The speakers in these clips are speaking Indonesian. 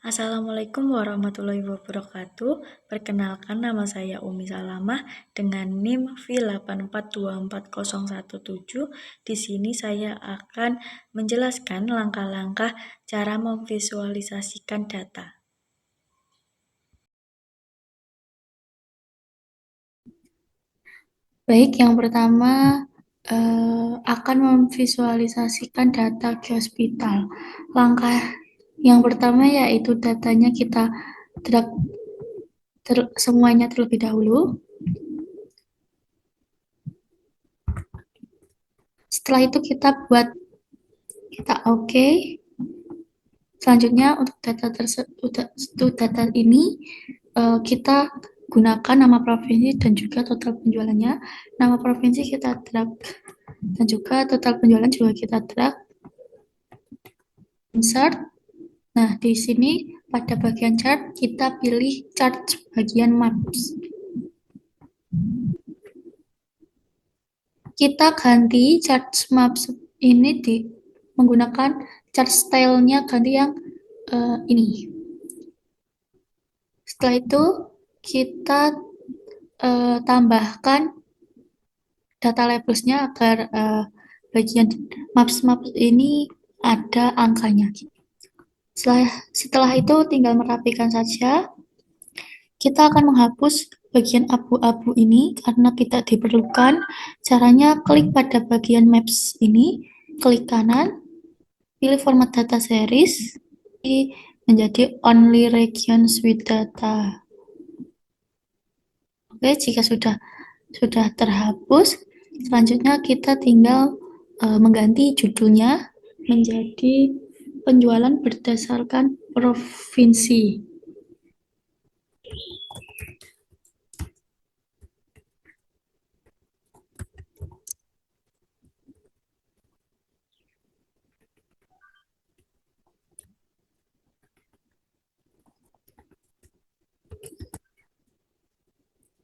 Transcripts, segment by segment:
Assalamualaikum warahmatullahi wabarakatuh. Perkenalkan, nama saya Umi Salamah dengan NIM V8424017. Di sini saya akan menjelaskan langkah-langkah cara memvisualisasikan data. Baik, yang pertama akan memvisualisasikan data hospital. Langkah yang pertama yaitu datanya kita drag semuanya terlebih dahulu. Setelah itu kita oke. Selanjutnya untuk data ini kita gunakan nama provinsi dan juga total penjualannya. Nama provinsi kita drag dan juga total penjualan juga kita drag. Insert. Nah, di sini pada bagian chart kita pilih chart bagian maps. Kita ganti chart maps ini menggunakan chart style-nya ganti yang ini. Setelah itu kita tambahkan data labels-nya agar bagian maps ini ada angkanya. Setelah itu tinggal merapikan saja. Kita akan menghapus bagian abu-abu ini karena tidak diperlukan. Caranya klik pada bagian maps ini, klik kanan, pilih format data series, menjadi only regions with data. Oke, jika sudah terhapus, selanjutnya kita tinggal mengganti judulnya menjadi penjualan berdasarkan provinsi.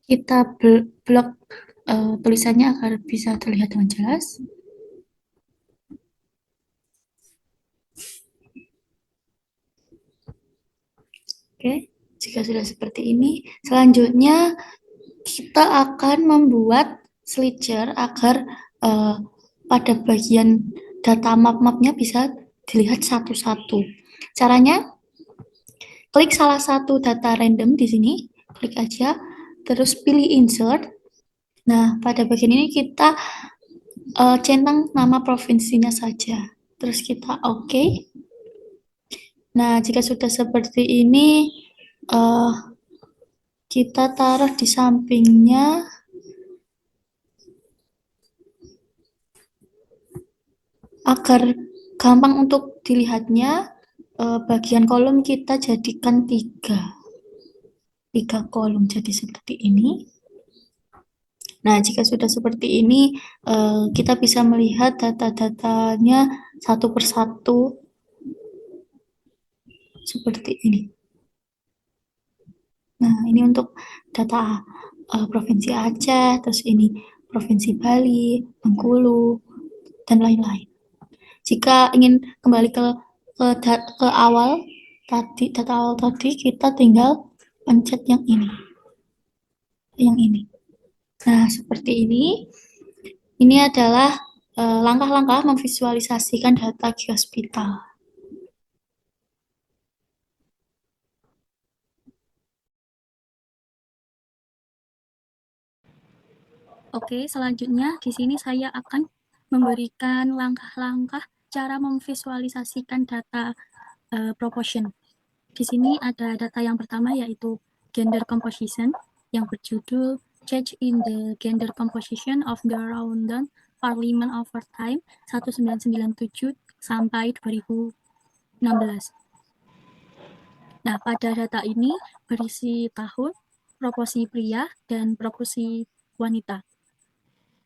Kita blok tulisannya agar bisa terlihat dengan jelas. Oke, jika sudah seperti ini, selanjutnya kita akan membuat slicer agar pada bagian data map-mapnya bisa dilihat satu-satu. Caranya, klik salah satu data random di sini, klik aja, terus pilih insert. Nah, pada bagian ini kita centang nama provinsinya saja. Terus kita oke. Nah, jika sudah seperti ini, kita taruh di sampingnya agar gampang untuk dilihatnya. Bagian kolom kita jadikan tiga kolom jadi seperti ini. Nah, jika sudah seperti ini, kita bisa melihat data-datanya satu persatu seperti ini. Nah, ini untuk data Provinsi Aceh, terus ini Provinsi Bali, Bengkulu, dan lain-lain. Jika ingin kembali ke awal data awal tadi, kita tinggal pencet yang ini. Nah, seperti ini. Ini adalah langkah-langkah memvisualisasikan data hospital. Oke, selanjutnya di sini saya akan memberikan langkah-langkah cara memvisualisasikan data proportion. Di sini ada data yang pertama yaitu gender composition yang berjudul Change in the Gender Composition of the Rwandan Parliament over Time 1997 sampai 2016. Nah, pada data ini berisi tahun, proporsi pria, dan proporsi wanita.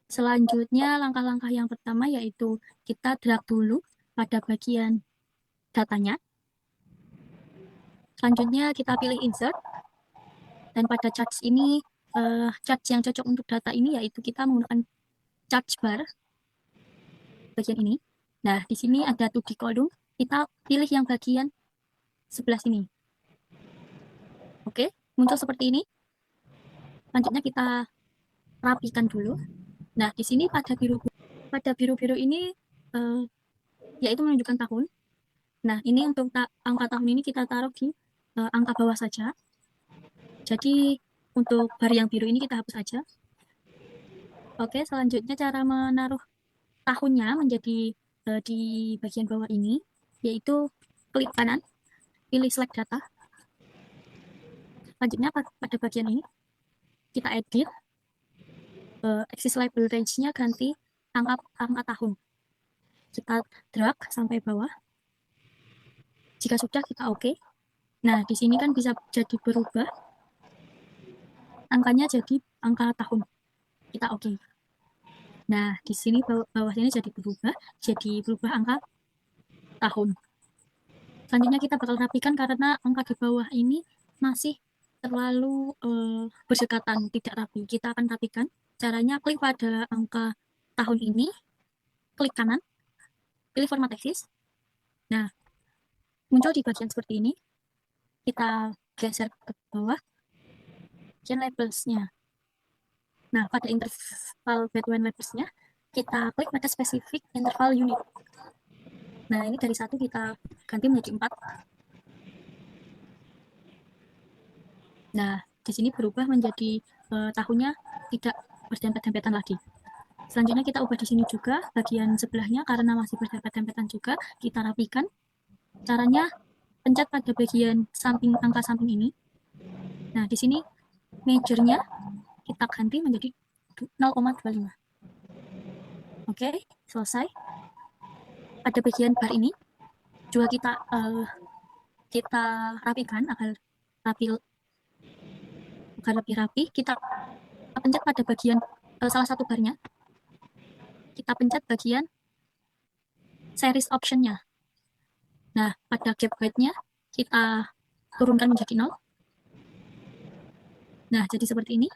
Selanjutnya, langkah-langkah yang pertama yaitu kita drag dulu pada bagian datanya. Selanjutnya, kita pilih insert. Dan pada charts ini, charts yang cocok untuk data ini yaitu kita menggunakan charts bar bagian ini. Nah, di sini ada 2D column. Kita pilih yang bagian sebelah sini. Oke, muncul seperti ini. Selanjutnya kita rapikan dulu. Nah, di sini pada biru-biru ini yaitu menunjukkan tahun. Nah, ini untuk angka tahun ini kita taruh di angka bawah saja. Jadi untuk bar yang biru ini kita hapus saja. Oke, selanjutnya cara menaruh tahunnya menjadi di bagian bawah ini, yaitu klik kanan, pilih select data. Selanjutnya pada bagian ini kita edit, axis label range-nya ganti angka tahun. Kita drag sampai bawah. Jika sudah kita oke. Nah, di sini kan bisa jadi berubah angkanya jadi angka tahun. Kita oke. Nah, di sini bawah sini jadi berubah angka tahun. Selanjutnya kita bakal rapikan karena angka di bawah ini masih terlalu berdekatan, tidak rapi. Kita akan rapikan. Caranya klik pada angka tahun ini, klik kanan, pilih format axis. Nah, muncul di bagian seperti ini. Kita geser ke bawah, bagian labels-nya. Nah, pada interval between labels-nya, kita klik pada specific interval unit. Nah, ini dari 1 kita ganti menjadi 4. Nah, di sini berubah menjadi tahunnya tidak berdempet-dempetan lagi. Selanjutnya kita ubah di sini juga bagian sebelahnya karena masih berdempet-dempetan juga, kita rapikan. Caranya pencet pada bagian samping angka samping ini. Nah, di sini measure-nya kita ganti menjadi 0,25. Oke, selesai. Pada bagian bar ini juga kita rapikan agar lebih rapi. Kita pencet pada bagian salah satu barnya. Kita pencet bagian series option-nya. Nah, pada gap height-nya kita turunkan menjadi 0. Nah, jadi seperti ini.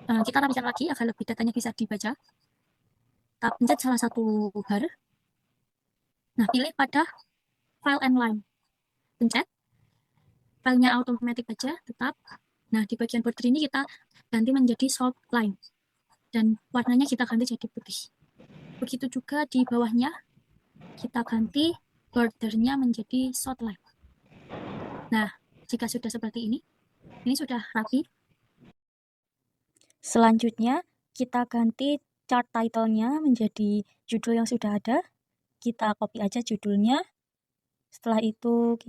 Kita rapikan lagi agar lebih datanya bisa dibaca. Kita pencet salah satu bar. Nah, pilih pada file and line. Pencet. Filenya automatic aja, tetap. Nah, di bagian border ini kita ganti menjadi solid line. Dan warnanya kita ganti jadi putih. Begitu juga di bawahnya, kita ganti bordernya menjadi solid line. Nah, jika sudah seperti ini sudah rapi. Selanjutnya, kita ganti chart title-nya menjadi judul yang sudah ada. Kita copy aja judulnya. Setelah itu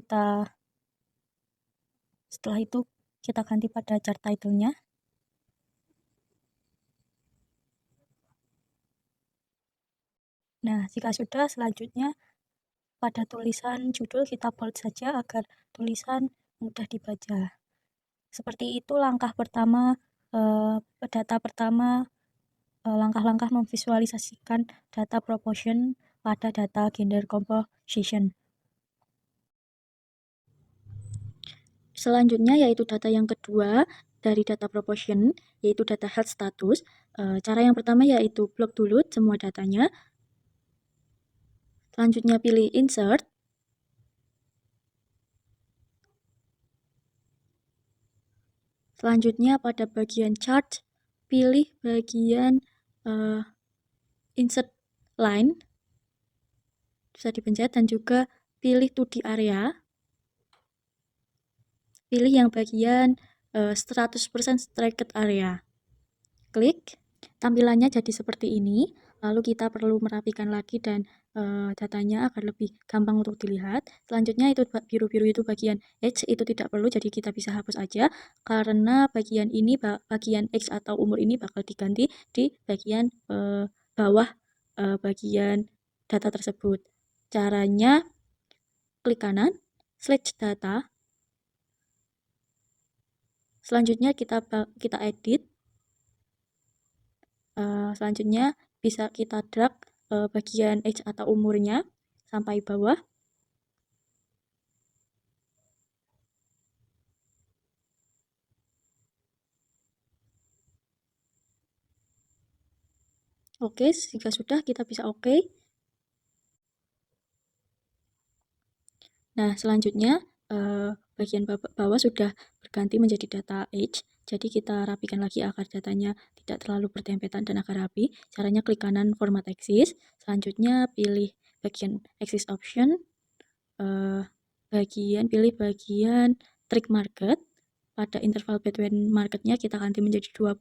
kita ganti pada chart title-nya. Nah, jika sudah, selanjutnya pada tulisan judul kita bold saja agar tulisan mudah dibaca. Seperti itu langkah pertama, langkah-langkah memvisualisasikan data proportion pada data gender composition. Selanjutnya yaitu data yang kedua dari data proportion, yaitu data health status. Cara yang pertama yaitu block dulu semua datanya. Selanjutnya pilih insert. Selanjutnya pada bagian chart, pilih bagian insert line. Bisa dipencet dan juga pilih 2D area. Pilih yang bagian 100% stretched area. Klik. Tampilannya jadi seperti ini. Lalu kita perlu merapikan lagi dan datanya agar lebih gampang untuk dilihat. Selanjutnya itu biru-biru itu bagian age itu tidak perlu, jadi kita bisa hapus aja karena bagian ini, bagian age atau umur ini bakal diganti di bagian bawah bagian data tersebut. Caranya klik kanan, select data. Selanjutnya kita edit. Selanjutnya bisa kita drag bagian age atau umurnya sampai bawah. Oke, jika sudah kita bisa oke. Nah, selanjutnya bagian bawah sudah berganti menjadi data age. Jadi kita rapikan lagi agar datanya tidak terlalu berdempetan dan agar rapi. Caranya klik kanan format axis. Selanjutnya pilih bagian axis option. Pilih bagian trick market. Pada interval between marketnya kita ganti menjadi 20.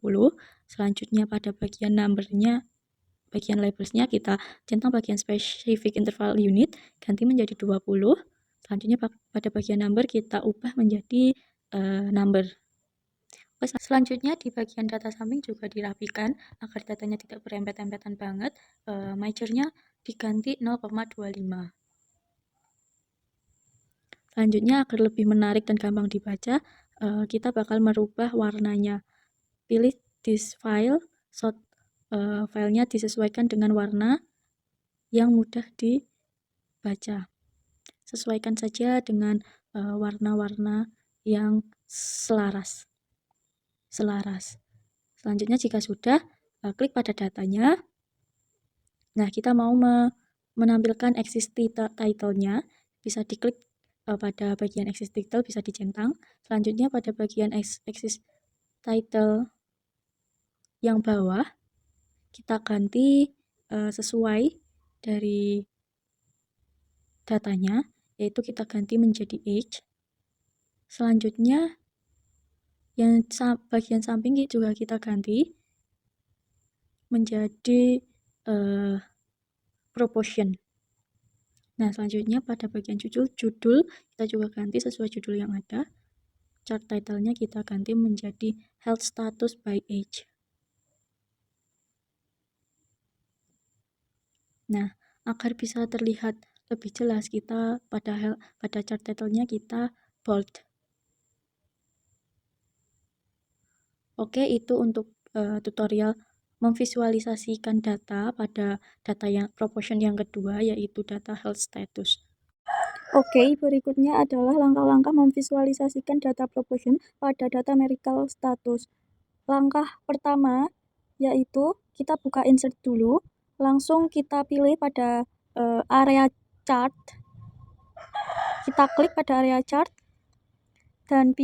Selanjutnya pada bagian numbernya, bagian labelsnya kita centang bagian specific interval unit, ganti menjadi 20. Selanjutnya pada bagian number kita ubah menjadi number. Selanjutnya di bagian data samping juga dirapikan agar datanya tidak berempet-empetan banget. Majornya diganti 0,25. Selanjutnya agar lebih menarik dan gampang dibaca, kita bakal merubah warnanya. Pilih this file, filenya disesuaikan dengan warna yang mudah dibaca. Sesuaikan saja dengan warna-warna yang selaras. Selanjutnya jika sudah, klik pada datanya. Nah, kita mau menampilkan axis title-nya, bisa diklik pada bagian axis title, bisa dicentang. Selanjutnya pada bagian axis title yang bawah, kita ganti sesuai dari datanya, yaitu kita ganti menjadi age. Selanjutnya yang bagian samping juga kita ganti menjadi proportion. Nah, selanjutnya pada bagian judul kita juga ganti sesuai judul yang ada. Chart title-nya kita ganti menjadi health status by age. Nah, agar bisa terlihat lebih jelas, kita pada chart title-nya kita bold. Oke, itu untuk tutorial memvisualisasikan data pada data yang proportion yang kedua, yaitu data health status. Oke, berikutnya adalah langkah-langkah memvisualisasikan data proportion pada data medical status. Langkah pertama yaitu kita buka insert dulu, langsung kita pilih pada area chart. Kita klik pada area chart dan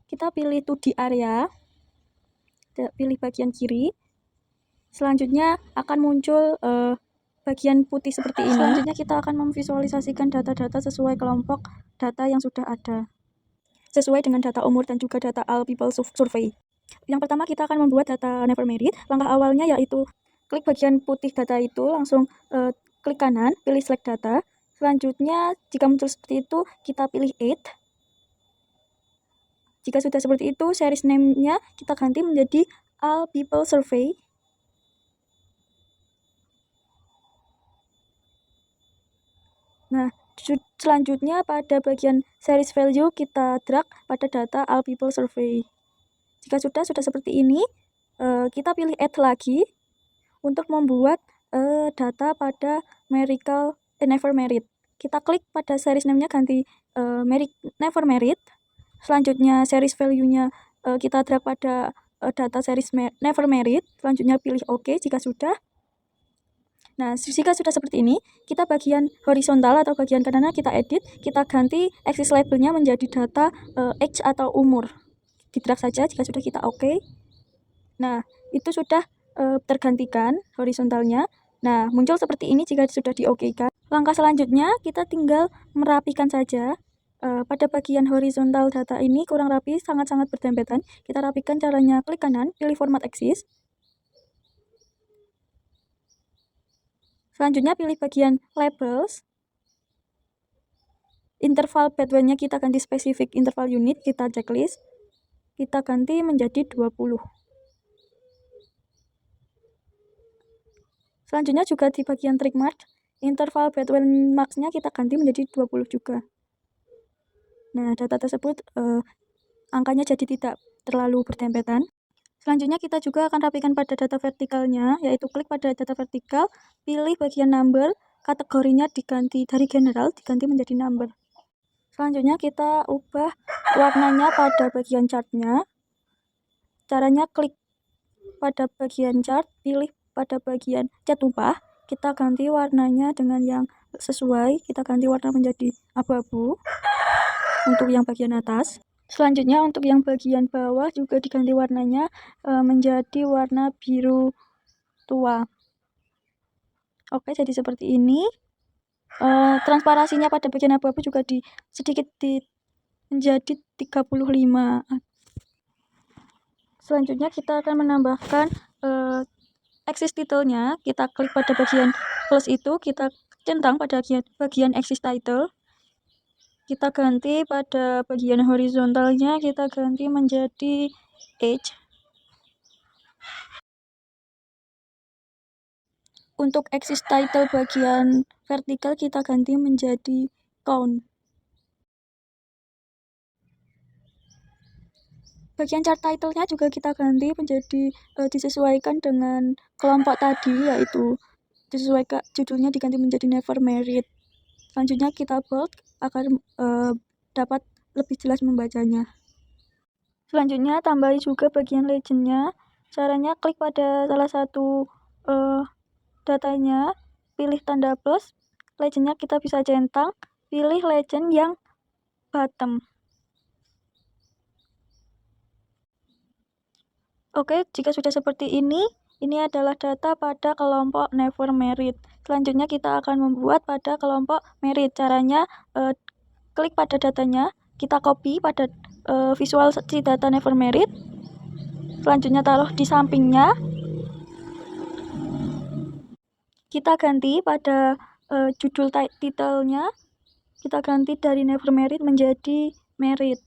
kita pilih 2D area, pilih bagian kiri. Selanjutnya akan muncul bagian putih seperti ini. Selanjutnya kita akan memvisualisasikan data-data sesuai kelompok data yang sudah ada, sesuai dengan data umur dan juga data all people survey. Yang pertama kita akan membuat data never married. Langkah awalnya yaitu klik bagian putih data itu, langsung klik kanan, pilih select data. Selanjutnya jika muncul seperti itu, kita pilih add. Jika sudah seperti itu, series name-nya kita ganti menjadi all people survey. Nah, selanjutnya pada bagian series value kita drag pada data all people survey. Jika sudah seperti ini, kita pilih add lagi untuk membuat data pada never married. Kita klik pada series name-nya ganti never married. Selanjutnya series value-nya kita drag pada data series never married. Selanjutnya pilih OK jika sudah. Nah, jika sudah seperti ini, kita bagian horizontal atau bagian kanannya kita edit, kita ganti axis labelnya menjadi data age atau umur. Di-drag saja jika sudah kita OK. Nah, itu sudah tergantikan horizontalnya. Nah, muncul seperti ini jika sudah di-OK-kan. Langkah selanjutnya, kita tinggal merapikan saja. Pada bagian horizontal data ini kurang rapi, sangat-sangat berdempetan. Kita rapikan caranya klik kanan, pilih format axis. Selanjutnya pilih bagian labels. Interval between-nya kita ganti specific interval unit, kita checklist. Kita ganti menjadi 20. Selanjutnya juga di bagian trick mark, interval between marks-nya kita ganti menjadi 20 juga. Nah, data tersebut angkanya jadi tidak terlalu berdempetan. Selanjutnya kita juga akan rapikan pada data vertikalnya, yaitu klik pada data vertikal, pilih bagian number, kategorinya diganti dari general, diganti menjadi number. Selanjutnya kita ubah warnanya pada bagian chartnya. Caranya klik pada bagian chart, pilih pada bagian cat ubah, kita ganti warnanya dengan yang sesuai, kita ganti warna menjadi abu-abu. untuk yang bagian atas. Selanjutnya untuk yang bagian bawah juga diganti warnanya menjadi warna biru tua. Oke, jadi seperti ini. Transparansinya pada bagian abu-abu juga sedikit menjadi 35. Selanjutnya kita akan menambahkan axis title-nya. Kita klik pada bagian plus itu, kita centang pada bagian axis title. Kita ganti pada bagian horizontalnya, kita ganti menjadi age. Untuk axis title bagian vertikal kita ganti menjadi count. Bagian chart title-nya juga kita ganti menjadi disesuaikan dengan kelompok tadi, yaitu disesuaikan judulnya diganti menjadi Never Married. Selanjutnya kita bold agar dapat lebih jelas membacanya. Selanjutnya tambahi juga bagian legend-nya. Caranya klik pada salah satu datanya, pilih tanda plus, legend-nya kita bisa centang, pilih legend yang bottom. Oke, jika sudah seperti ini adalah data pada kelompok Never Married. Selanjutnya kita akan membuat pada kelompok Married. Caranya klik pada datanya, kita copy pada visual si data Never Married. Selanjutnya taruh di sampingnya. Kita ganti pada judul title-nya. Kita ganti dari Never Married menjadi Married.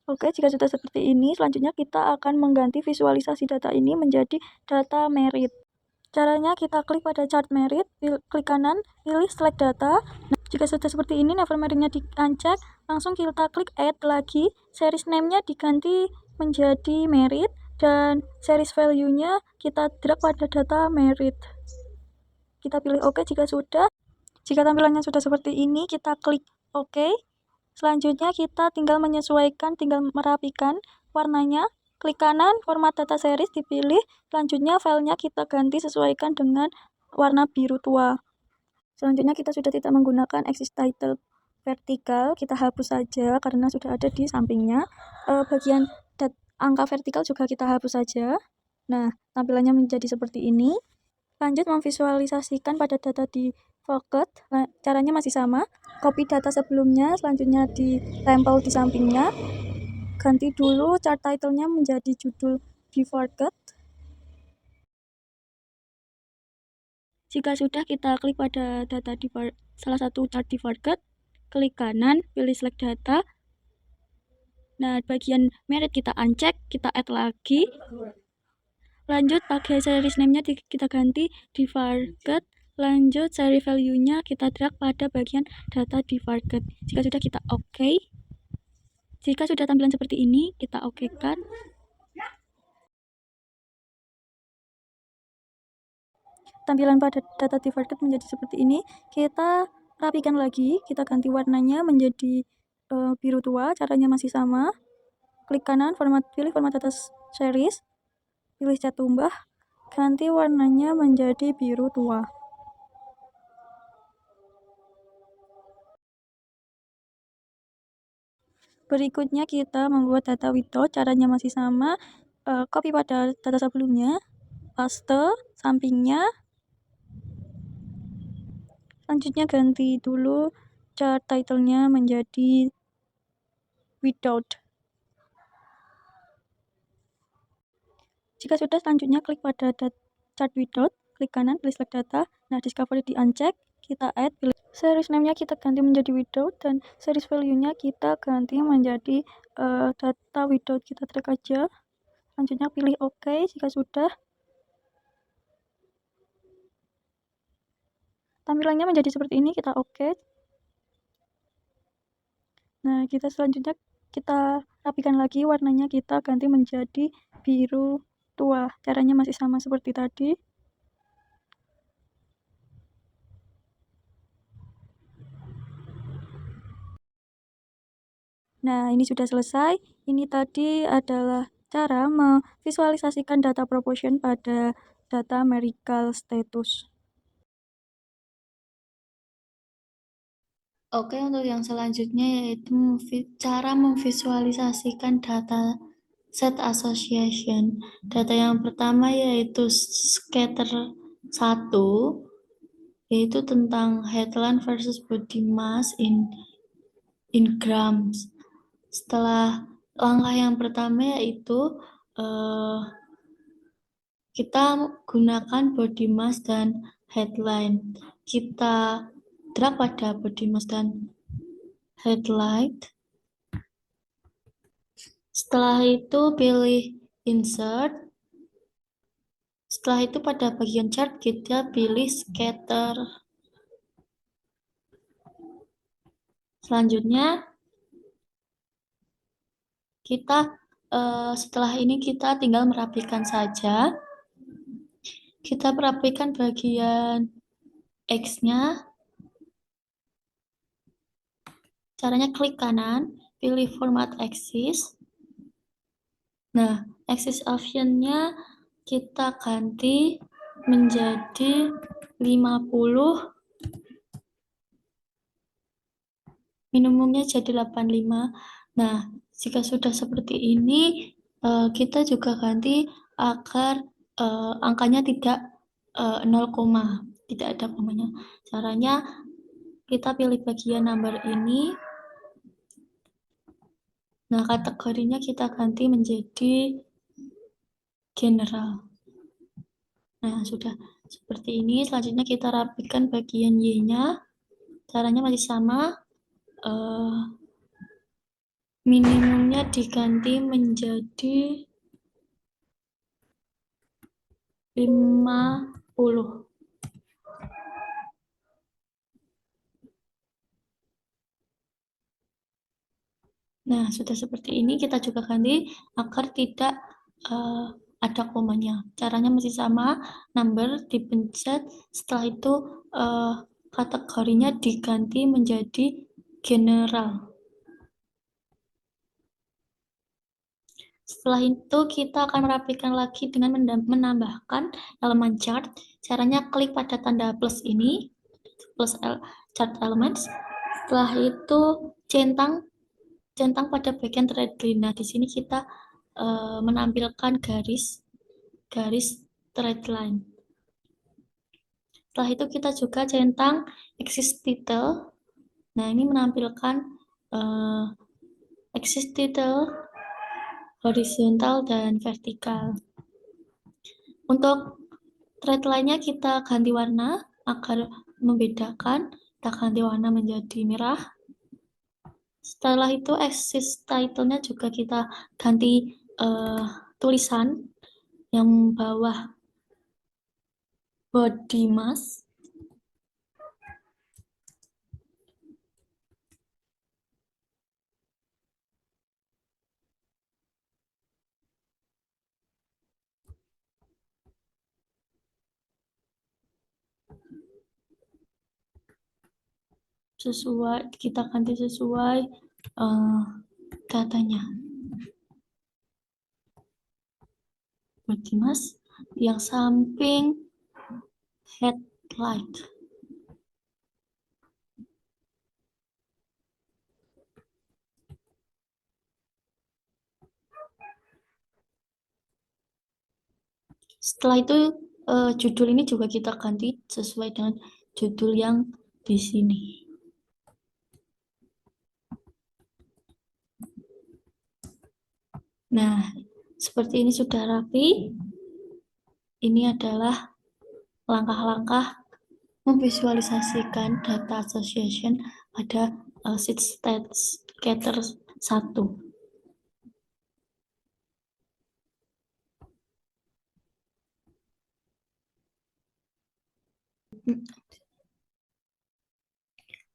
Oke, jika sudah seperti ini, selanjutnya kita akan mengganti visualisasi data ini menjadi data Married. Caranya kita klik pada chart Married, klik kanan, pilih select data. Nah, jika sudah seperti ini, Never Married-nya di-uncheck, langsung kita klik add lagi, series name-nya diganti menjadi Married, dan series value-nya kita drag pada data Married. Kita pilih OK jika sudah. Jika tampilannya sudah seperti ini, kita klik OK. Selanjutnya kita tinggal menyesuaikan, tinggal merapikan warnanya. Klik kanan, format data series dipilih. Selanjutnya filenya kita ganti sesuaikan dengan warna biru tua. Selanjutnya kita sudah tidak menggunakan axis title vertikal, kita hapus saja karena sudah ada di sampingnya. Bagian angka vertikal juga kita hapus saja. Nah, tampilannya menjadi seperti ini. Lanjut memvisualisasikan pada data di Pocket. Caranya masih sama, copy data sebelumnya, selanjutnya ditempel di sampingnya. Ganti dulu chart title-nya menjadi judul Default. Jika sudah, kita klik pada data di salah satu chart Default, klik kanan, pilih select data. Nah, bagian merit kita uncheck, kita add lagi. Lanjut pakai series name-nya kita ganti Default. Lanjut seri value-nya kita drag pada bagian data Default. Jika sudah, kita OK. Jika sudah tampilan seperti ini, kita OK-kan. Tampilan pada data Default menjadi seperti ini. Kita rapikan lagi, kita ganti warnanya menjadi biru tua. Caranya masih sama. Klik kanan, pilih format data series, pilih cat tumbah, ganti warnanya menjadi biru tua. Berikutnya kita membuat data without, caranya masih sama, copy pada data sebelumnya, paste sampingnya. Selanjutnya ganti dulu chart title-nya menjadi without. Jika sudah, selanjutnya klik pada chart without, klik kanan, pilih select data. Nah, discovery di uncheck, kita add, pilih series name-nya kita ganti menjadi without, dan series value-nya kita ganti menjadi data without. Kita drag aja. Selanjutnya pilih OK jika sudah. Tampilannya menjadi seperti ini, kita OK. Nah, selanjutnya kita rapikan lagi, warnanya kita ganti menjadi biru tua. Caranya masih sama seperti tadi. Nah, ini sudah selesai. Ini tadi adalah cara memvisualisasikan data proportion pada data marital status. Oke, untuk yang selanjutnya yaitu cara memvisualisasikan data set association. Data yang pertama yaitu scatter 1, yaitu tentang headline versus body mass in grams. Setelah langkah yang pertama yaitu kita gunakan body mass dan headline. Kita drag pada body mass dan headline. Setelah itu pilih insert. Setelah itu pada bagian chart kita pilih scatter. Selanjutnya kita setelah ini kita tinggal merapikan saja. Kita merapikan bagian X-nya. Caranya klik kanan, pilih format axis. Nah, axis option-nya kita ganti menjadi 50, minimumnya jadi 85. Nah, jika sudah seperti ini, kita juga ganti agar angkanya tidak 0, tidak ada komanya. Caranya kita pilih bagian number ini. Nah, kategorinya kita ganti menjadi general. Nah, sudah seperti ini. Selanjutnya kita rapikan bagian Y-nya. Caranya masih sama. Minimumnya diganti menjadi 50. Nah, sudah seperti ini, kita juga ganti agar tidak ada komanya. Caranya masih sama, number dipencet, setelah itu kategorinya diganti menjadi general. Setelah itu kita akan merapikan lagi dengan menambahkan elemen chart. Caranya klik pada tanda plus ini, plus chart elements. Setelah itu centang pada bagian thread line. Nah, di sini kita menampilkan garis thread line. Setelah itu kita juga centang axis title. Nah, ini menampilkan axis title horizontal dan vertikal. Untuk thread line-nya kita ganti warna agar membedakan. Kita ganti warna menjadi merah. Setelah itu axis title-nya juga kita ganti tulisan yang bawah body mass. Kita ganti sesuai datanya. Body mass yang samping headlight. Setelah itu judul ini juga kita ganti sesuai dengan judul yang di sini. Nah, seperti ini sudah rapi. Ini adalah langkah-langkah memvisualisasikan data association pada sheet scatter 1.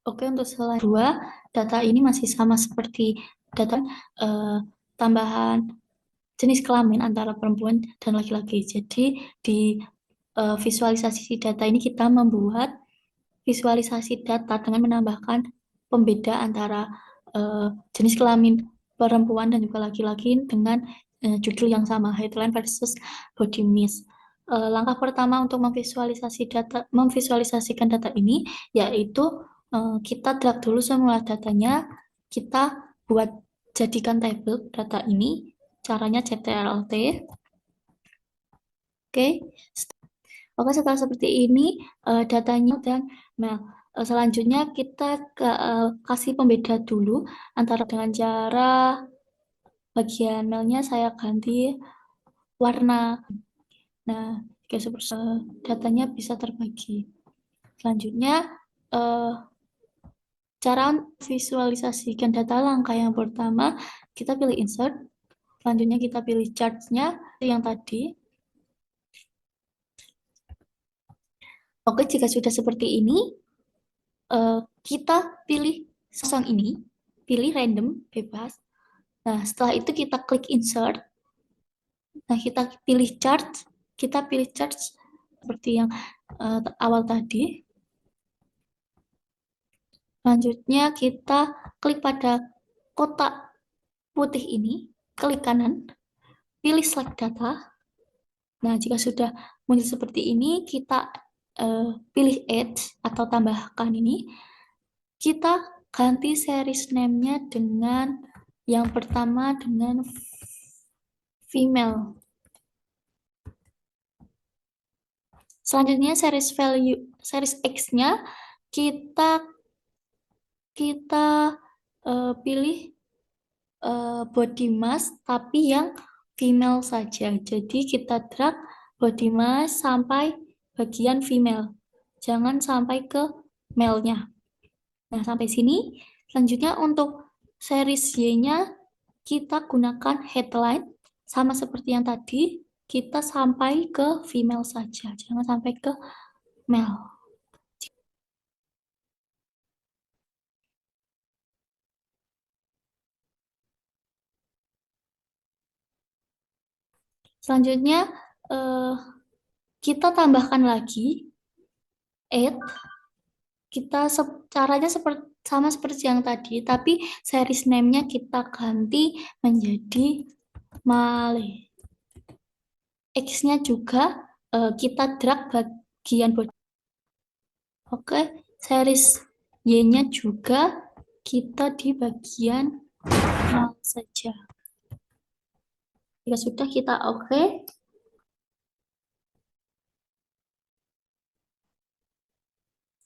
Oke, untuk slide 2, data ini masih sama seperti data tambahan jenis kelamin antara perempuan dan laki-laki. Jadi di visualisasi data ini kita membuat visualisasi data dengan menambahkan pembeda antara jenis kelamin perempuan dan juga laki-laki dengan judul yang sama, headline versus body mass. Langkah pertama untuk memvisualisasikan data ini yaitu kita drag dulu semua datanya, kita buat jadikan tabel data ini, caranya CTRL-T. Oke, Oke, setelah seperti ini datanya dan mail. Selanjutnya kita kasih pembeda dulu antara dengan cara bagian mailnya saya ganti warna. Nah, datanya bisa terbagi. Selanjutnya cara visualisasikan data langkah yang pertama kita pilih insert. Selanjutnya kita pilih chartnya yang tadi. Oke, jika sudah seperti ini, kita pilih sosok ini, pilih random, bebas. Nah, setelah itu kita klik insert. Nah, kita pilih chart seperti yang awal tadi. Selanjutnya kita klik pada kotak putih ini, klik kanan, pilih select data. Nah, jika sudah muncul seperti ini, kita pilih add atau tambahkan ini. Kita ganti series name-nya dengan yang pertama dengan female. Selanjutnya series X-nya kita pilih body mass tapi yang female saja. Jadi kita drag body mass sampai bagian female. Jangan sampai ke male-nya. Nah, sampai sini. Selanjutnya untuk series Y-nya kita gunakan headline sama seperti yang tadi, kita sampai ke female saja, jangan sampai ke male. Selanjutnya kita tambahkan lagi add. Kita caranya sama seperti yang tadi, tapi series name-nya kita ganti menjadi Male. X-nya juga kita drag bagian body. Oke, series Y-nya juga kita di bagian nol saja. Jika sudah kita oke.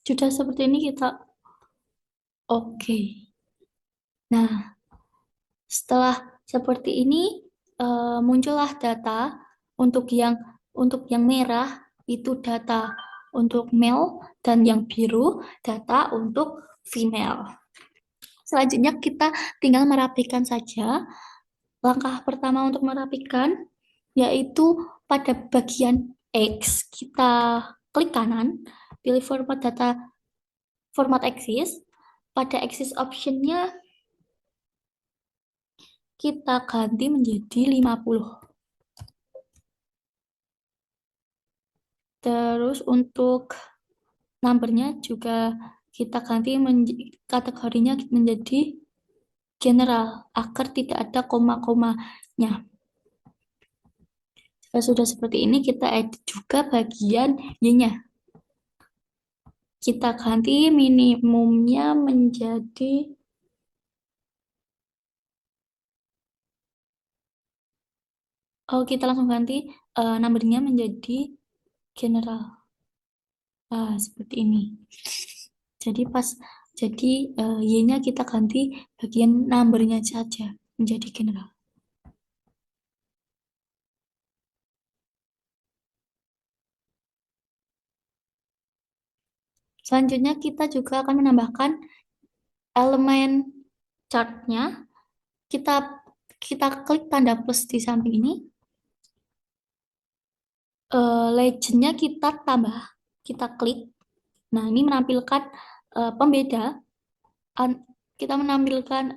Sudah seperti ini kita oke. Nah, setelah seperti ini muncullah data untuk yang merah itu data untuk male dan yang biru data untuk female. Selanjutnya kita tinggal merapikan saja. Langkah pertama untuk merapikan yaitu pada bagian X kita klik kanan, pilih format data, format axis. Pada axis optionnya kita ganti menjadi 50. Terus untuk numbernya juga kita ganti kategorinya menjadi general agar tidak ada koma-komanya. Jika sudah seperti ini, kita edit juga bagian Y-nya. Kita ganti minimumnya menjadi kita langsung ganti numbernya menjadi general. Seperti ini. Jadi Y-nya kita ganti bagian numbernya saja menjadi general. Selanjutnya kita juga akan menambahkan elemen chartnya. Kita klik tanda plus di samping ini. Legendnya kita tambah, kita klik. Nah, ini menampilkan pembeda. Kita menampilkan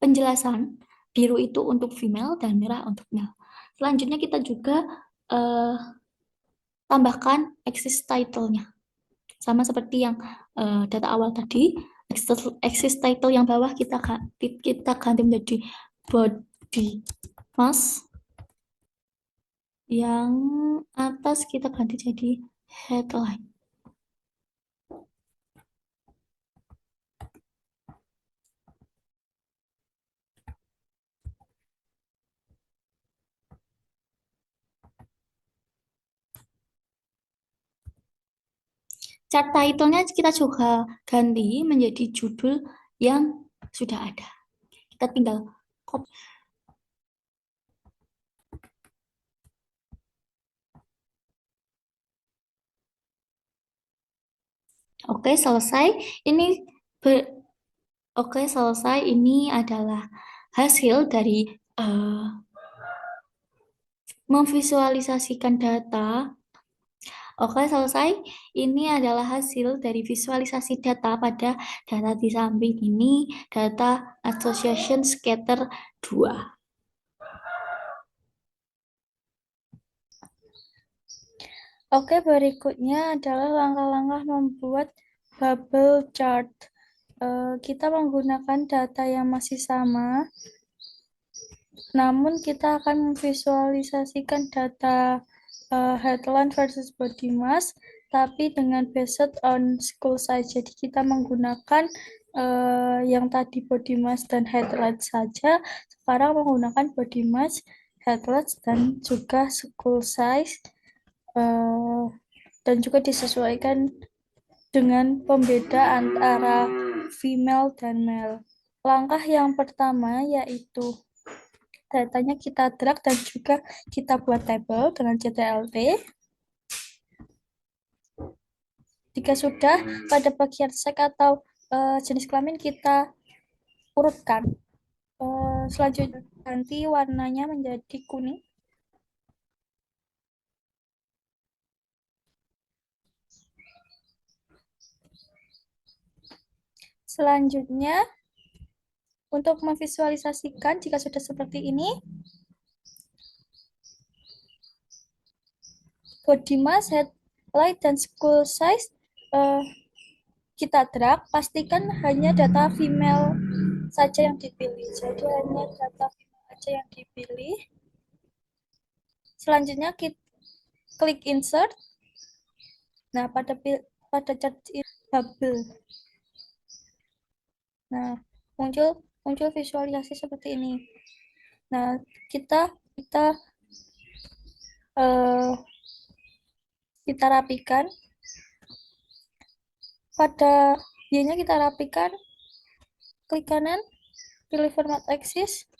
penjelasan biru itu untuk female dan merah untuk male. Selanjutnya kita juga tambahkan axis title-nya. Sama seperti yang data awal tadi, axis title yang bawah kita ganti menjadi body mass. Yang atas kita ganti jadi headline. chart title-nya kita juga ganti menjadi judul yang sudah ada. Kita tinggal copy. Oke, selesai. Oke, selesai. Ini adalah hasil dari memvisualisasikan data. Oke, selesai. Ini adalah hasil dari visualisasi data pada data di samping ini, data association scatter 2. Oke, berikutnya adalah langkah-langkah membuat bubble chart. Kita menggunakan data yang masih sama, namun kita akan memvisualisasikan data headline versus body mass, tapi dengan based on school size. Jadi kita menggunakan yang tadi body mass dan headline saja, sekarang menggunakan body mass, headline, dan juga school size, dan juga disesuaikan dengan pembeda antara female dan male. Langkah yang pertama yaitu datanya kita drag dan juga kita buat table dengan CTRL-T. Jika sudah, pada bagian seks atau jenis kelamin kita urutkan. Selanjutnya ganti warnanya menjadi kuning. Selanjutnya, untuk memvisualisasikan jika sudah seperti ini, body mass, headlight, dan school size kita drag, pastikan hanya data female saja yang dipilih. Jadi hanya data female saja yang dipilih. Selanjutnya kita klik insert. Nah, pada chart bubble. Nah, muncul visualisasi seperti ini. Nah, kita rapikan. Pada Y-nya kita rapikan. Klik kanan, pilih format axis.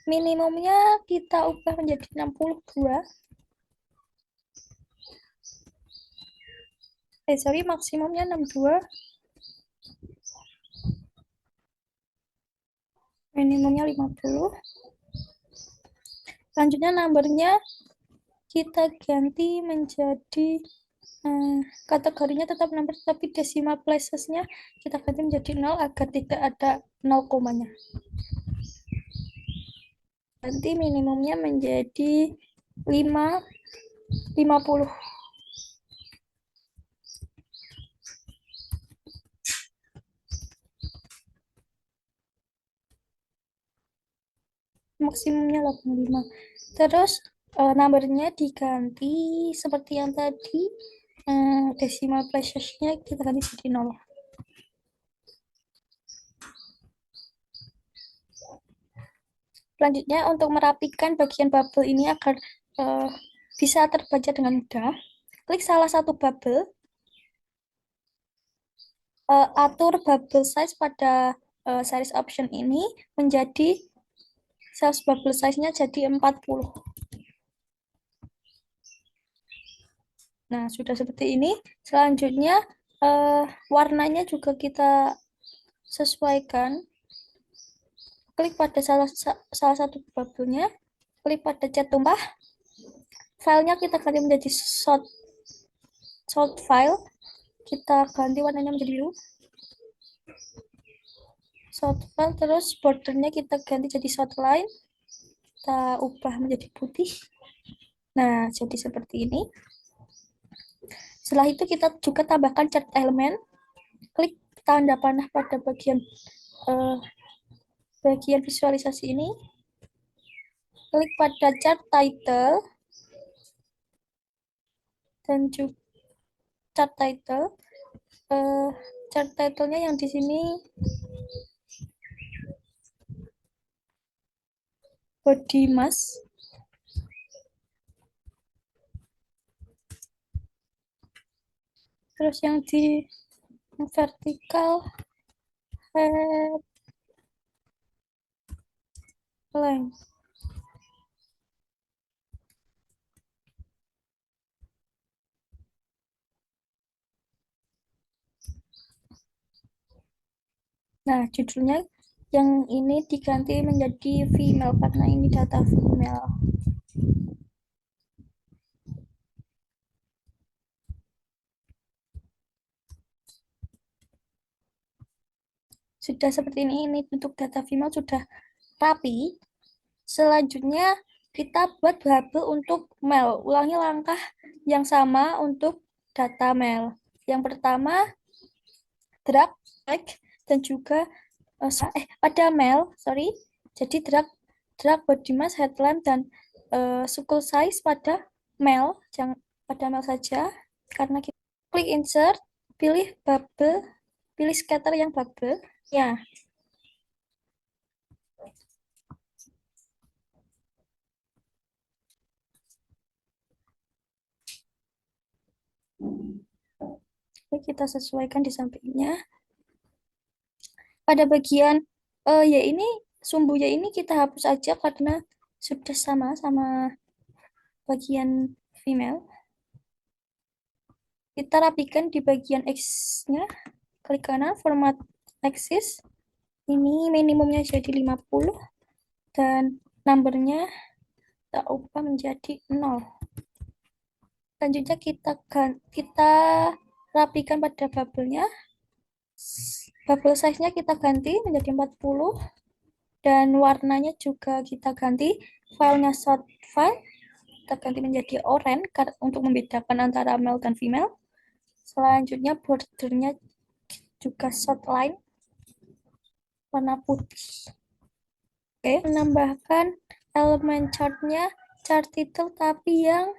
Minimumnya kita ubah menjadi 62. Maksimumnya 62. Minimumnya 50. Selanjutnya numbernya kita ganti menjadi kategorinya tetap number, tapi decimal placesnya kita ganti menjadi 0 agar tidak ada 0 komanya. Ganti minimumnya menjadi 50. Maksimumnya 85. Terus numbernya diganti seperti yang tadi, decimal placesnya kita ganti jadi 0. Selanjutnya, untuk merapikan bagian bubble ini agar bisa terbaca dengan mudah, klik salah satu bubble, atur bubble size pada series option ini menjadi size bubble size-nya jadi 40. Nah, sudah seperti ini. Selanjutnya, warnanya juga kita sesuaikan. Klik pada salah satu bubble-nya, klik pada cat tumpah. Filenya kita ganti menjadi sort file. Kita ganti warnanya menjadi biru. Sort file, terus bordernya kita ganti jadi short line. Kita ubah menjadi putih. Nah, jadi seperti ini. Setelah itu kita juga tambahkan chart element. Klik tanda panah pada bagian visualisasi ini. Klik pada chart title dan juga chart title. Chart title-nya yang di sini body mass. Terus yang di vertikal headline. Nah, judulnya yang ini diganti menjadi female karena ini data female. Sudah seperti ini bentuk data female sudah rapi. Selanjutnya kita buat bubble untuk male. Ulangi langkah yang sama untuk data male. Yang pertama, drag, like, dan juga pada male, sorry. Jadi drag body mass, headline, dan skull size pada male, jangan pada male saja. Karena kita klik insert, pilih bubble, pilih scatter yang bubble. Ya, kita sesuaikan di sampingnya. Pada bagian ya ini sumbu ya ini kita hapus aja karena sudah sama bagian female. Kita rapikan di bagian X-nya. Klik kanan, format axis. Ini minimumnya jadi 50 dan numbernya kita ubah menjadi 0. Selanjutnya kita rapikan pada bubble-nya. Bubble size-nya kita ganti menjadi 40 dan warnanya juga kita ganti. Filenya short file kita ganti menjadi orange untuk membedakan antara male dan female. Selanjutnya bordernya juga short line warna putih. Oke, menambahkan elemen chartnya, chart title tapi yang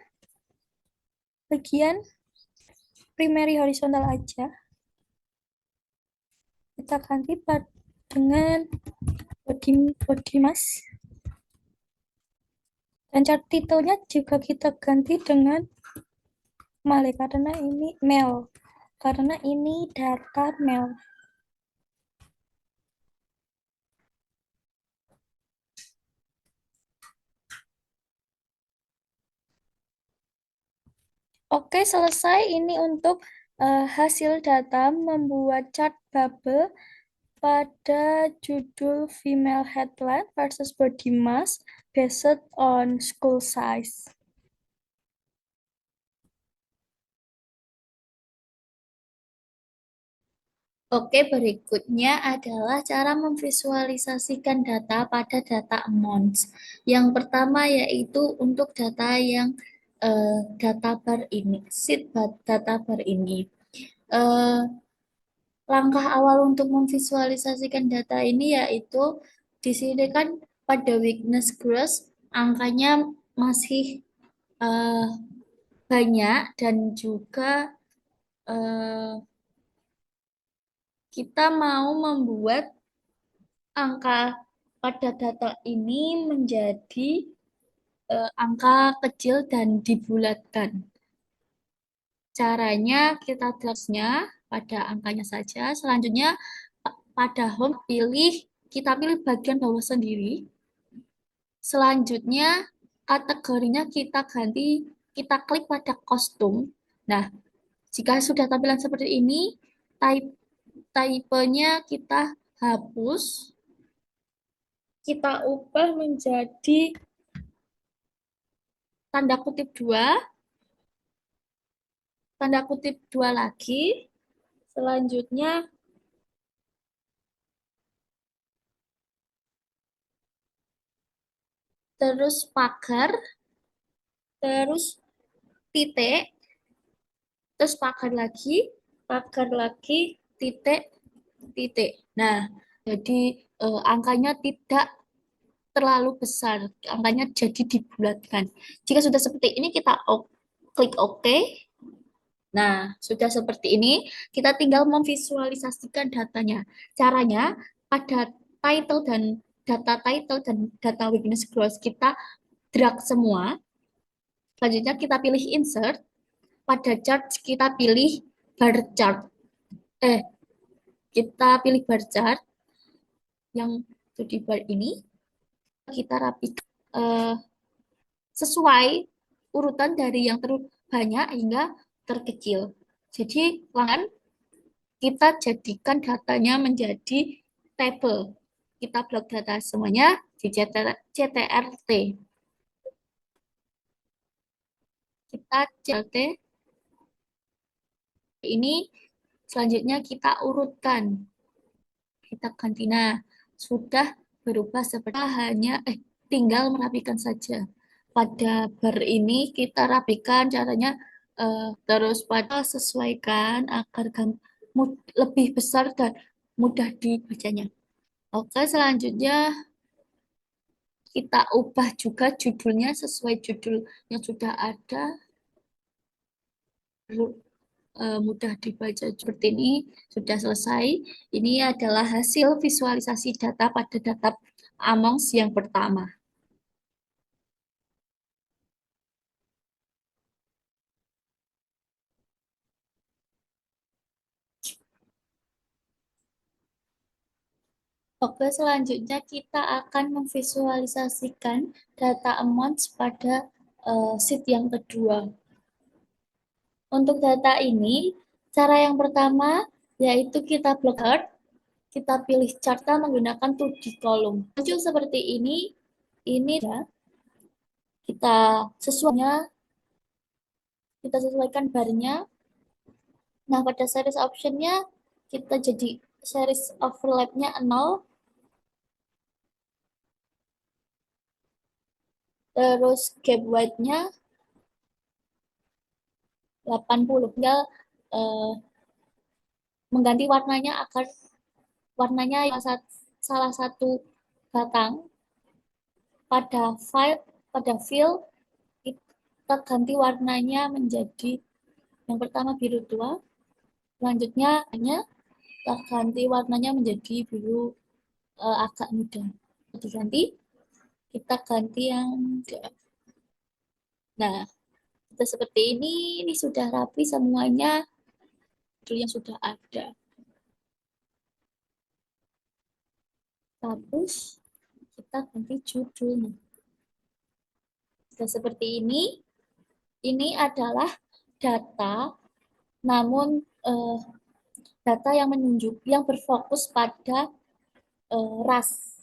bagian primary horizontal aja. Kita ganti dengan body mass. Dan chart title-nya juga kita ganti dengan male karena ini male. Karena ini data male. Oke, selesai. Ini untuk hasil data membuat chart bubble pada judul female headline versus body mass based on skull size. Oke, berikutnya adalah cara memvisualisasikan data pada data amounts. Yang pertama yaitu untuk data yang data bar ini, sheet data bar ini. Langkah awal untuk memvisualisasikan data ini yaitu di sini kan pada weakness gross angkanya masih banyak dan juga kita mau membuat angka pada data ini menjadi angka kecil dan dibulatkan. Caranya kita dragnya pada angkanya saja. Selanjutnya pada home kita pilih bagian bawah sendiri. Selanjutnya kategorinya kita ganti, kita klik pada kostum. Nah, jika sudah tampilan seperti ini, typenya kita hapus. Kita ubah menjadi tanda kutip 2. Tanda kutip 2 lagi. Selanjutnya terus pagar, terus titik, terus pagar lagi, titik, titik. Nah, jadi angkanya tidak terlalu besar, angkanya jadi dibulatkan. Jika sudah seperti ini, kita klik OK. Nah, sudah seperti ini, kita tinggal memvisualisasikan datanya. Caranya, pada title dan data weakness gross kita drag semua. Selanjutnya kita pilih insert. Pada chart kita pilih bar chart. Kita pilih bar chart yang di bar ini. Kita rapikan sesuai urutan dari yang terbanyak hingga terkecil. Jadi, kita jadikan datanya menjadi tabel. Kita blok data semuanya di CTRL-T. Kita CTRL-T. Ini selanjutnya kita urutkan. Kita ganti. Nah, sudah berubah seperti hanya tinggal merapikan saja. Pada bar ini kita rapikan caranya terus pada sesuaikan agar lebih besar dan mudah dibacanya. Oke, selanjutnya kita ubah juga judulnya sesuai judul yang sudah ada. Mudah dibaca seperti ini. Sudah selesai. Ini adalah hasil visualisasi data pada data Amongs yang pertama. Oke, selanjutnya kita akan memvisualisasikan data amounts pada sheet yang kedua. Untuk data ini, cara yang pertama yaitu kita block chart, kita pilih chartnya menggunakan 2D column. Muncul seperti ini ya. Kita sesuaikan barnya. Nah, pada series optionnya kita jadi series overlapnya 0. Terus gap width-nya 80. Tinggal mengganti warnanya agar warnanya salah satu batang pada fill kita ganti warnanya menjadi yang pertama biru tua, selanjutnya kita ganti warnanya menjadi biru agak muda. Kita ganti yang nah, kita seperti ini sudah rapi semuanya yang sudah ada. Terus kita ganti judulnya. Sudah seperti ini. Ini adalah data, namun data yang berfokus pada ras,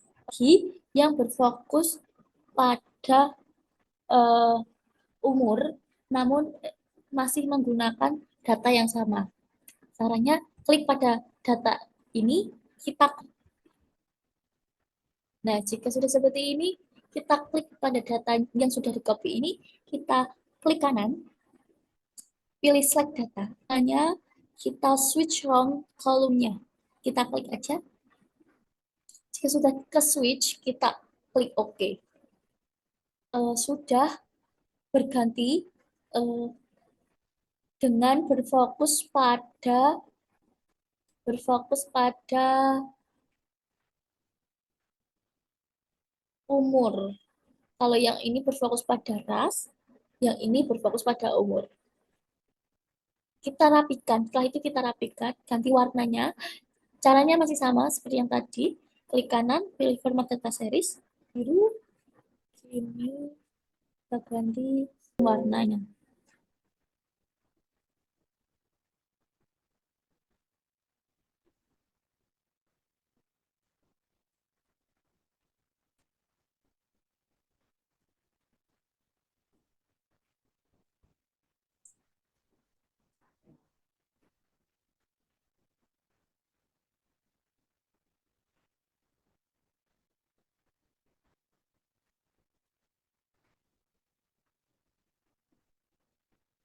yang berfokus pada umur, namun masih menggunakan data yang sama. Caranya klik pada data ini, nah, jika sudah seperti ini, kita klik pada data yang sudah di-copy ini, kita klik kanan, pilih select data. Hanya kita switch wrong kolomnya. Kita klik aja. Jika sudah ke switch, kita klik OK. Sudah berganti dengan berfokus pada umur. Kalau yang ini berfokus pada ras, yang ini berfokus pada umur. Kita rapikan, setelah itu kita rapikan, ganti warnanya. Caranya masih sama seperti yang tadi. Klik kanan, pilih format data series, biru, ini kita ganti warnanya.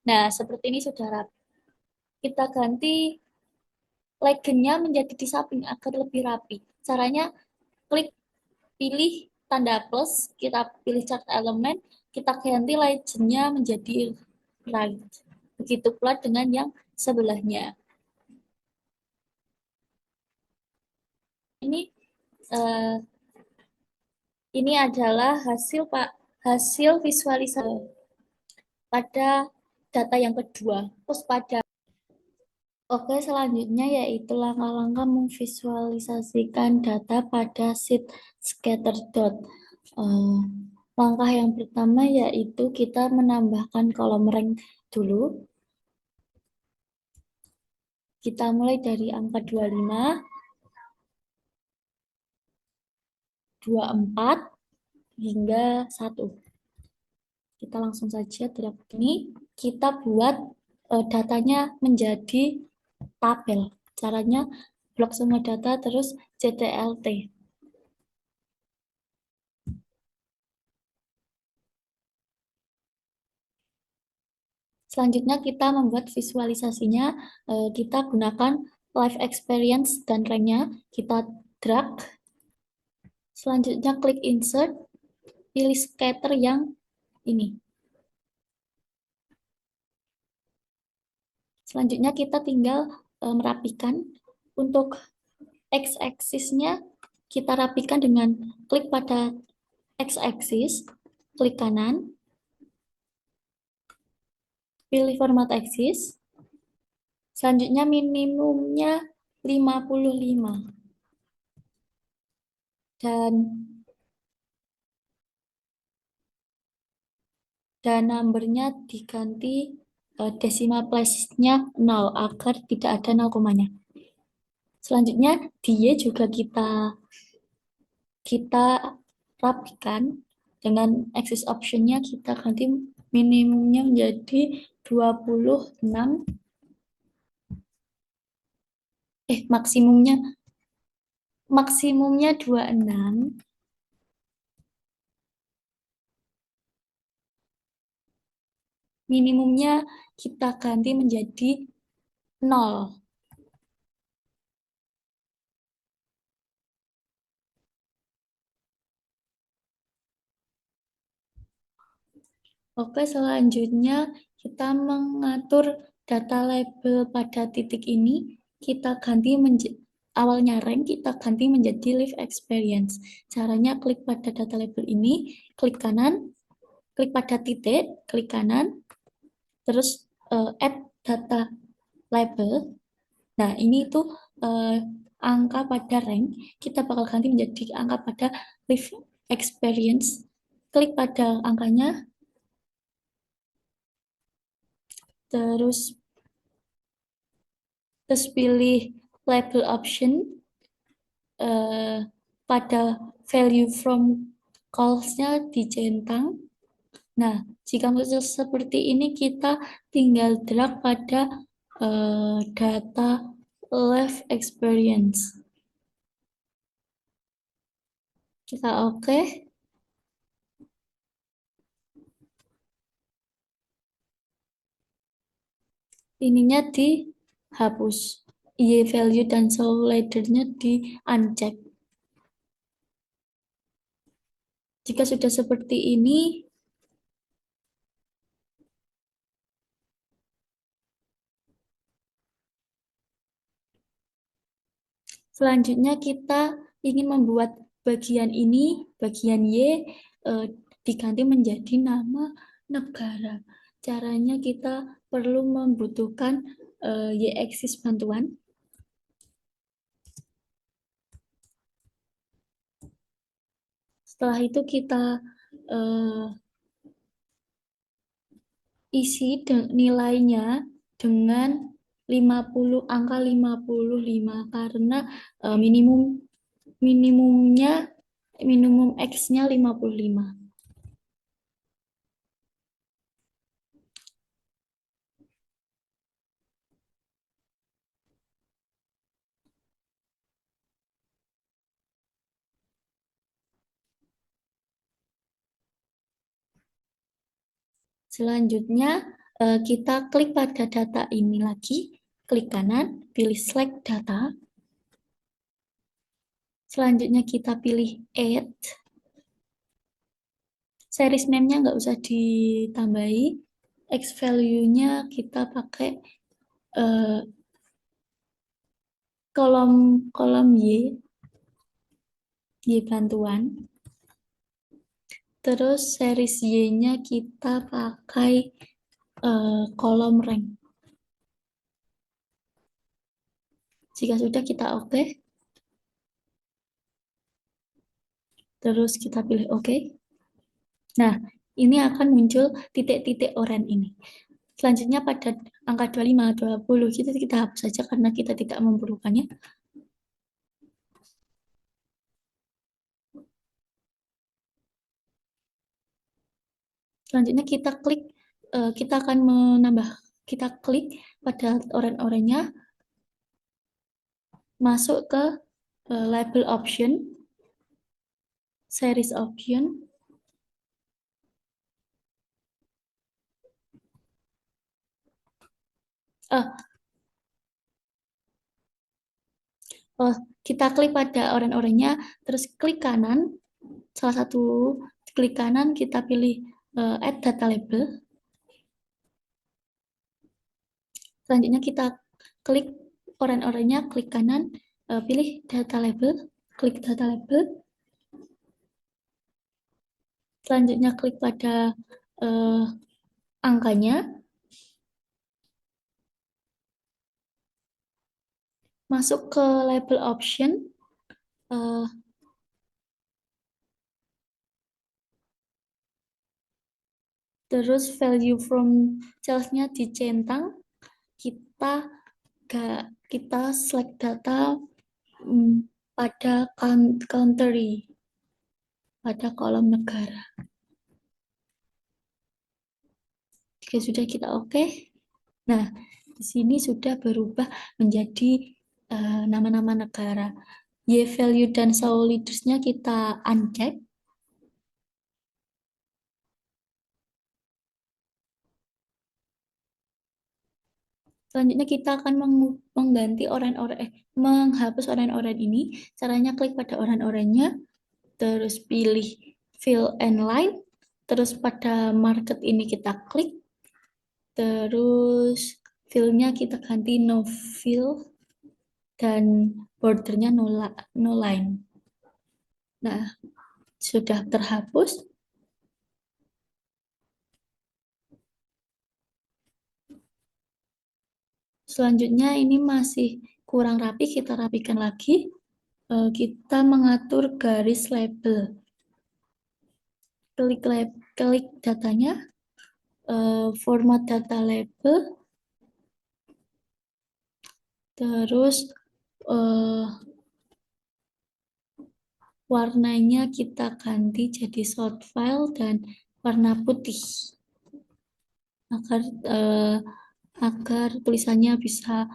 Nah, seperti ini sudah rapi. Kita ganti legend-nya menjadi di samping agar lebih rapi. Caranya pilih tanda plus, kita pilih chart elemen, kita ganti legend-nya menjadi right. Begitu pula dengan yang sebelahnya. Ini adalah hasil visualisasi pada data yang kedua. Terus pada Oke, selanjutnya yaitu langkah-langkah memvisualisasikan data pada sheet scatterplot. Eh, Langkah yang pertama yaitu kita menambahkan kolom rank dulu. Kita mulai dari angka 25, 24, hingga 1. Kita langsung saja drag ini, kita buat datanya menjadi tabel. Caranya blok semua data terus CTRL-T. Selanjutnya kita membuat visualisasinya, kita gunakan live experience dan rank-nya, kita drag. Selanjutnya klik insert, pilih scatter yang ini. Selanjutnya kita tinggal merapikan. Untuk x-axis-nya kita rapikan dengan klik pada x-axis, klik kanan, pilih format axis. Selanjutnya minimumnya 55. Dan numbernya diganti decimal place-nya 0 agar tidak ada 0 komanya. Selanjutnya di Y juga kita rapikan dengan axis option-nya kita ganti minimumnya menjadi 26, maksimumnya 26. Minimumnya kita ganti menjadi 0. Oke, selanjutnya kita mengatur data label pada titik ini. Kita ganti awalnya rank, kita ganti menjadi live experience. Caranya klik pada data label ini, klik kanan, klik pada titik, klik kanan, terus add data label. Nah, ini tuh angka pada rank, kita bakal ganti menjadi angka pada live experience. Klik pada angkanya, terus pilih label option pada value from calls-nya dicentang. Nah, jika muncul seperti ini, kita tinggal drag pada data live experience. Kita oke. Ininya dihapus. Y value dan show ladder-nya di uncheck. Jika sudah seperti ini, selanjutnya kita ingin membuat bagian ini, bagian Y, diganti menjadi nama negara. Caranya kita perlu membutuhkan Y-axis bantuan. Setelah itu kita isi nilainya dengan 50, angka 55 karena minimum X-nya 55. Selanjutnya kita klik pada data ini lagi, klik kanan, pilih select data. Selanjutnya kita pilih add. Series name-nya nggak usah ditambahi. X value-nya kita pakai kolom Y bantuan. Terus series Y-nya kita pakai kolom rank. Jika sudah kita oke. Terus kita pilih oke. Nah, ini akan muncul titik-titik oranye ini. Selanjutnya pada angka 25, 20 kita hapus saja karena kita tidak memerlukannya. Selanjutnya kita akan kita klik pada oranye-oranye, masuk ke label option, series option, kita klik pada oranye-oranye, terus klik kanan, salah satu klik kanan kita pilih add data label. Selanjutnya kita klik oranye-oranye, klik kanan, pilih data label, klik data label. Selanjutnya klik pada angkanya. Masuk ke label option. Terus value from cellsnya dicentang. Kita select data pada country, pada kolom negara. Jika sudah kita oke. Nah, di sini sudah berubah menjadi nama-nama negara. Y value dan show leaders-nya kita uncheck. Selanjutnya kita akan menghapus oranye-oranye ini. Caranya klik pada oranye-oranye, terus pilih fill and line, terus pada market ini kita klik, terus fill-nya kita ganti no fill, dan bordernya no line. Nah, sudah terhapus. Selanjutnya ini masih kurang rapi, kita rapikan lagi. Kita mengatur garis label. Klik datanya, format data label, terus warnanya kita ganti jadi short file dan warna putih agar tulisannya bisa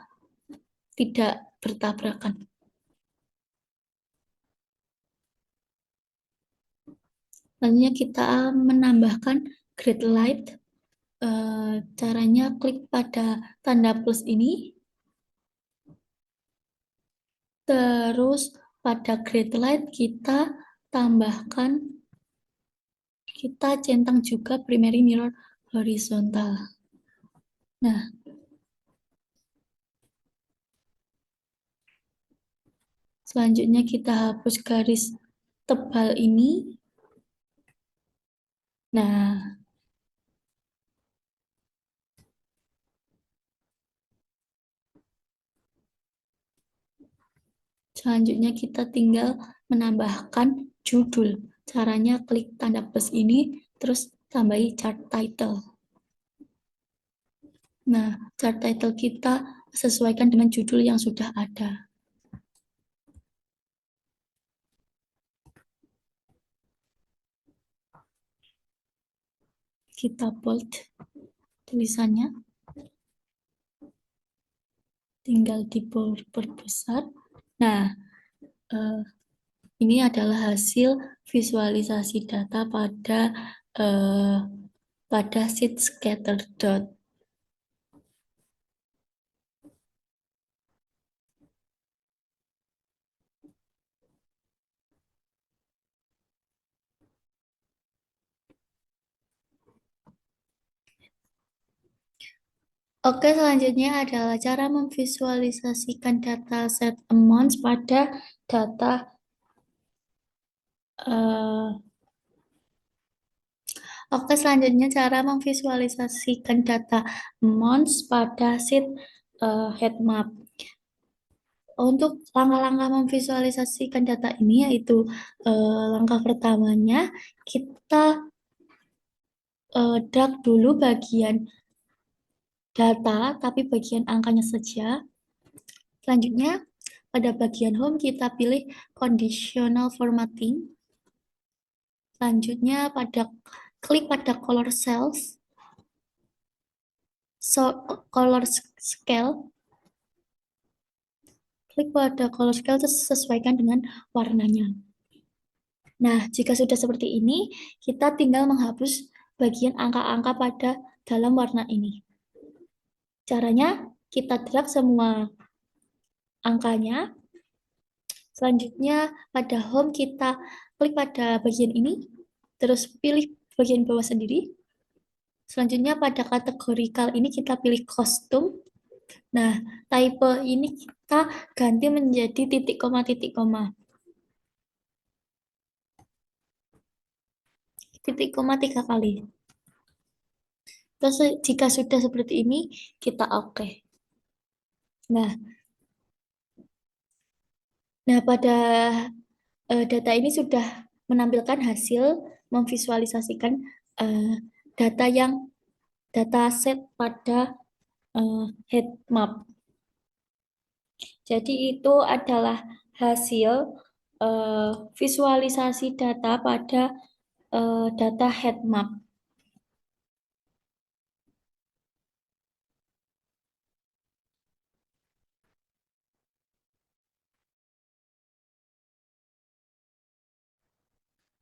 tidak bertabrakan. Selanjutnya kita menambahkan grid light. Caranya klik pada tanda plus ini, terus pada grid light kita centang juga primary mirror horizontal. Nah, selanjutnya kita hapus garis tebal ini. Nah, selanjutnya kita tinggal menambahkan judul. Caranya klik tanda plus ini, terus tambahi chart title. Nah, chart title kita sesuaikan dengan judul yang sudah ada. Kita bold tulisannya. Tinggal diperbesar. Nah, ini adalah hasil visualisasi data pada sheet scatter dot. Oke, selanjutnya adalah cara memvisualisasikan data set amounts pada data Oke, selanjutnya cara memvisualisasikan data amounts pada sheet heat map. Untuk langkah-langkah memvisualisasikan data ini yaitu langkah pertamanya kita drag dulu bagian data tapi bagian angkanya saja. Selanjutnya pada bagian home kita pilih conditional formatting. Selanjutnya klik pada color cells, color scale. Klik pada color scale terus sesuaikan dengan warnanya. Nah, jika sudah seperti ini, kita tinggal menghapus bagian angka-angka pada dalam warna ini. Caranya, kita drag semua angkanya. Selanjutnya, pada home kita klik pada bagian ini, terus pilih bagian bawah sendiri. Selanjutnya, pada kategorikal ini kita pilih kostum. Nah, type ini kita ganti menjadi titik koma titik koma. Titik koma 3 kali. Terus jika sudah seperti ini, kita oke. Nah, pada data ini sudah menampilkan hasil memvisualisasikan data set pada heat map. Jadi itu adalah hasil visualisasi data pada data heat map.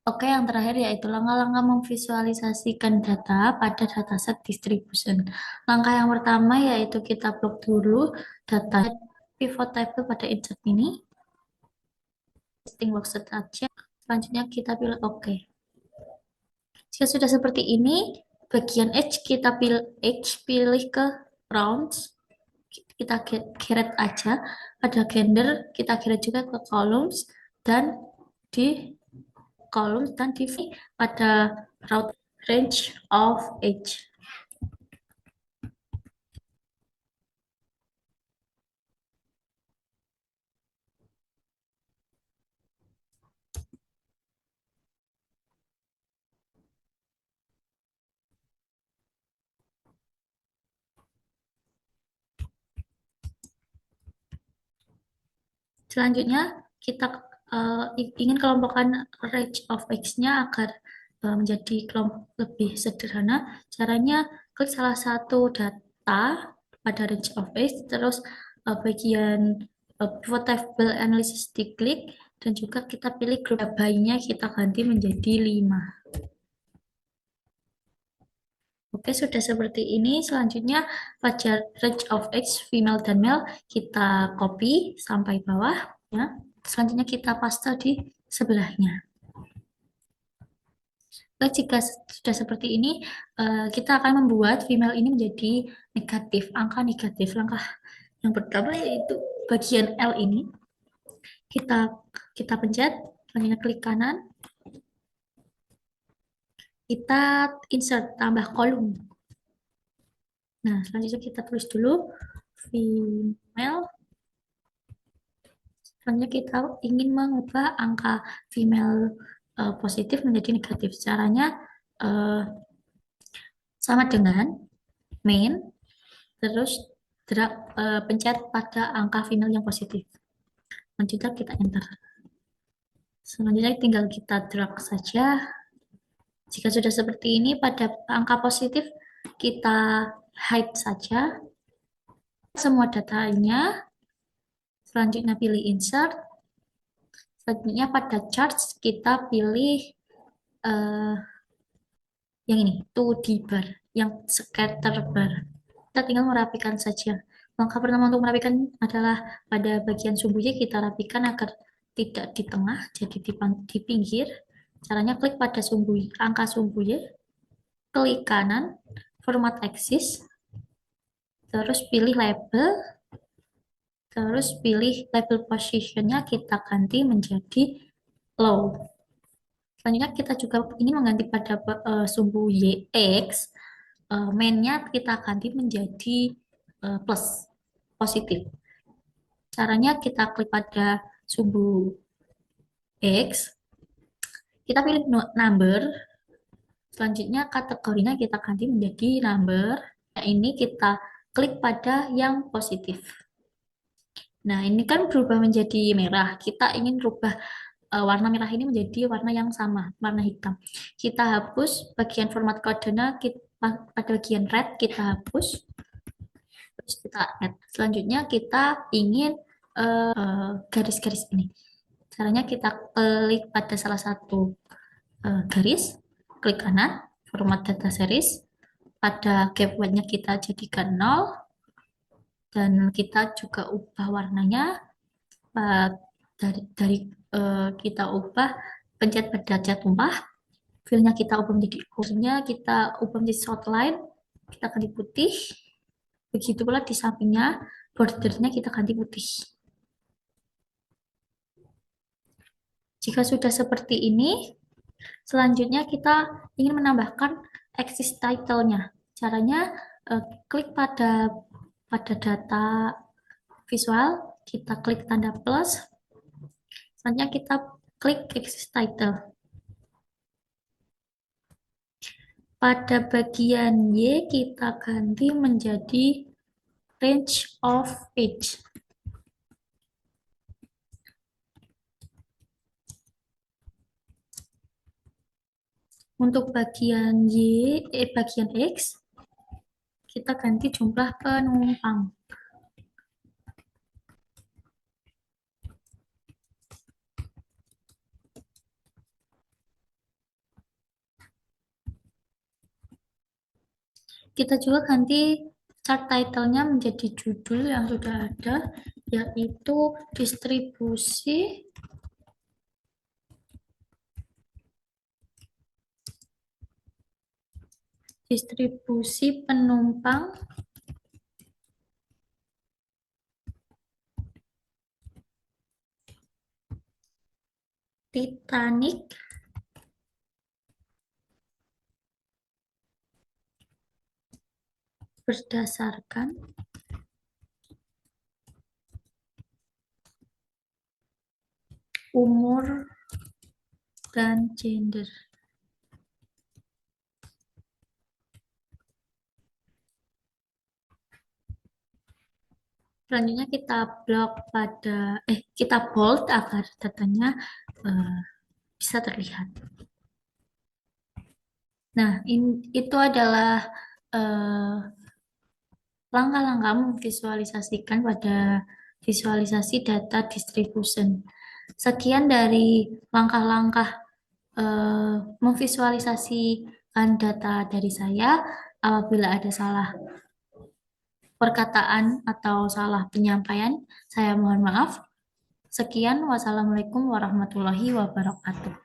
Oke, yang terakhir yaitu langkah-langkah memvisualisasikan data pada dataset distribution. Langkah yang pertama yaitu kita plug dulu data pivot table pada insert ini. Listing worksheet aja. Selanjutnya kita pilih OK. Jika sudah seperti ini, bagian edge kita pilih ke rounds. Kita geret aja. Pada gender kita geret juga ke columns dan di pada route range of edge. Selanjutnya kita ingin kelompokkan range of x-nya agar menjadi kelompok lebih sederhana. Caranya klik salah satu data pada range of x, terus bagian pivot table analysis diklik, dan juga kita pilih grup by-nya kita ganti menjadi 5. Oke, sudah seperti ini. Selanjutnya pada range of x, female dan male, kita copy sampai bawah. Ya. Selanjutnya kita paste di sebelahnya. Jika sudah seperti ini, kita akan membuat female ini menjadi negatif, angka negatif. Langkah yang pertama yaitu bagian L ini. Kita pencet, selanjutnya klik kanan. Kita insert, tambah kolom. Nah, selanjutnya kita tulis dulu female. Selanjutnya kita ingin mengubah angka female positif menjadi negatif. Caranya sama dengan main, terus pencet pada angka female yang positif. Selanjutnya kita enter. Selanjutnya tinggal kita drag saja. Jika sudah seperti ini, pada angka positif kita hide saja semua datanya. Selanjutnya pilih insert. Selanjutnya pada charts kita pilih yang ini, 2D bar, yang scatter bar. Kita tinggal merapikan saja. Langkah pertama untuk merapikan adalah pada bagian sumbu Y kita rapikan agar tidak di tengah, jadi di pinggir. Caranya klik pada angka sumbu Y, klik kanan, format axis, terus pilih label, terus pilih label positionnya kita ganti menjadi low. Selanjutnya kita juga ingin mengganti pada sumbu YX, main-nya kita ganti menjadi plus, positif. Caranya kita klik pada sumbu X, kita pilih number, selanjutnya kategorinya kita ganti menjadi number. Nah, ini kita klik pada yang positif. Nah, ini kan berubah menjadi merah. Kita ingin rubah warna merah ini menjadi warna yang sama, warna hitam. Kita hapus bagian format kodenya, pada bagian red kita hapus, terus kita add. Selanjutnya kita ingin garis-garis ini. Caranya kita klik pada salah satu garis, klik kanan, format data series, pada gap white-nya kita jadikan 0, dan kita juga ubah warnanya dari kita ubah pencet pada cat tumpah, fill-nya kita ubah menjadi kursinya, kita ubah menjadi outline, kita ganti putih, begitu pula di sampingnya, bordernya kita ganti putih. Jika sudah seperti ini, selanjutnya kita ingin menambahkan axis title-nya. Caranya klik pada data visual, kita klik tanda plus, selanjutnya kita klik axis title. Pada bagian Y kita ganti menjadi range of age. Untuk bagian bagian X, kita ganti jumlah penumpang. Kita juga ganti chart title-nya menjadi judul yang sudah ada, yaitu distribusi penumpang Titanic berdasarkan umur dan gender. Selanjutnya kita bold agar datanya bisa terlihat. Nah, itu adalah langkah-langkah memvisualisasikan pada visualisasi data distribution. Sekian dari langkah-langkah memvisualisasikan data dari saya. Apabila ada salah perkataan atau salah penyampaian, saya mohon maaf. Sekian, wassalamualaikum warahmatullahi wabarakatuh.